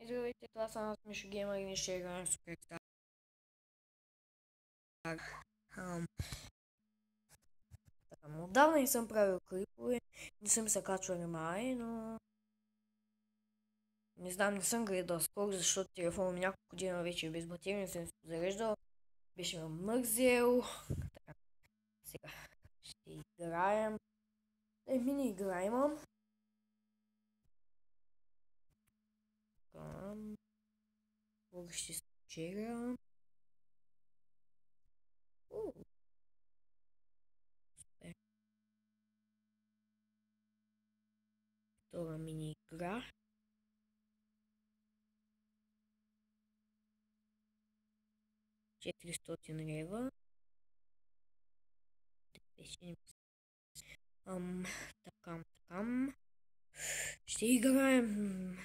Здравейте, това съм аз, Мишо Геймър и ние ще играем Superstar. Отдавна не съм правил клипове, не съм се качвал на май, но... Не знам, не съм гледал скоро, защото телефонът ми няколко година вече е без батерия, не съм се зареждал. Беше ме мързел. Така, сега ще играем. Мини игра имам. Кога ще спечеля. Втора мини игра. $400. Така. Ще играем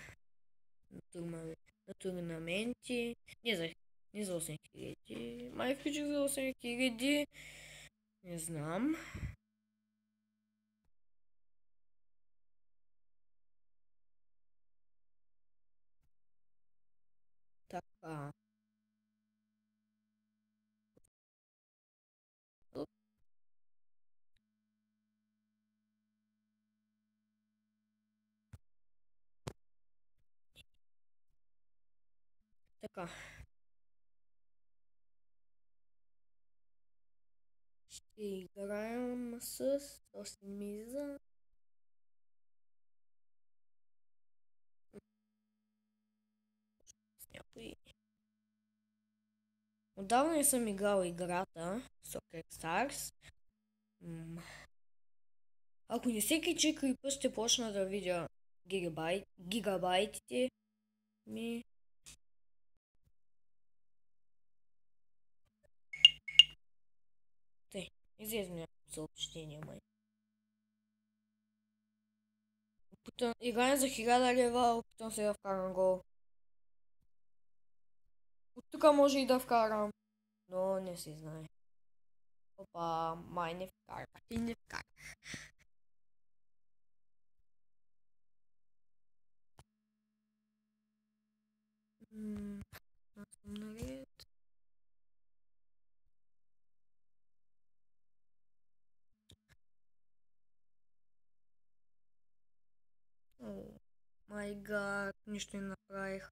на турнаменти. Не за 8000. Май включих за 8000. Не знам. Така. Така. Ще играем с миза. С някой. Отдавна не съм играл играта Soccer Stars. Ако не се кичи клипа, ще почна да видя гигабайтите ми. Излезе ми някакво съобщение, май. Играем за 1000 лева, опитам се да вкарам гол. От тук може и да вкарам, но не се знае. Опа, май не вкара. И не вкара. Аз съм наред. Май гад, нищо не направих.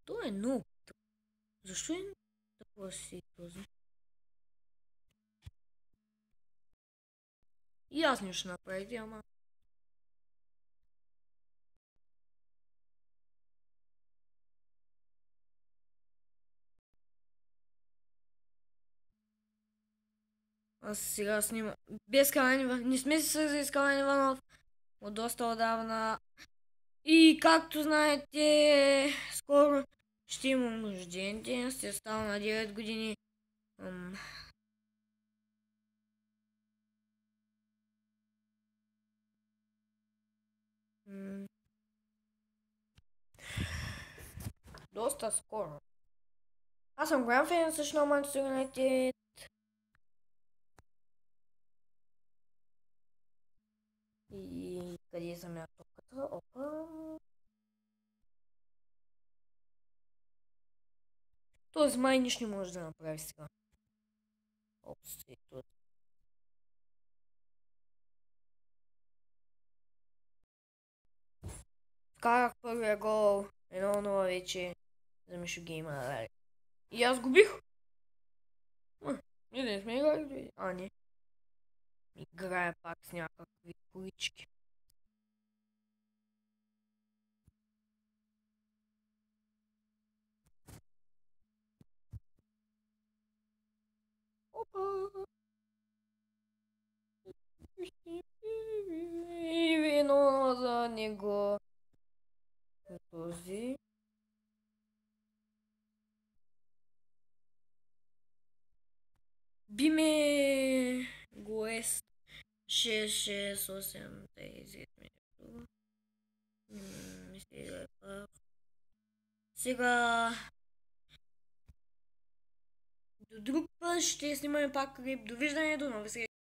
То е нуб. Защо е такова си този? И аз не ще направите, ама... Аз сега снимам. Без Кален Иванов. Не сме се свързали с Кален Иванов от доста отдавна. И както знаете, скоро ще имам рожден ден. Ще става на 9 години. Доста скоро. Аз съм голям фен също на Манчестър Юнайтед. И къде съм я топката? Опа. Този май нищо не може да направи сега. Вкарах първия гол. 1-0 вече за Мишо Геймър. И аз губих. Не сме играли. Не. Играя пак с някакви колички. Опа! И вино за него. Този. Биме Гоест 668 10 минути. Мисля, сега до друг път ще снимаме пак клип. Довиждане, до нови срещи.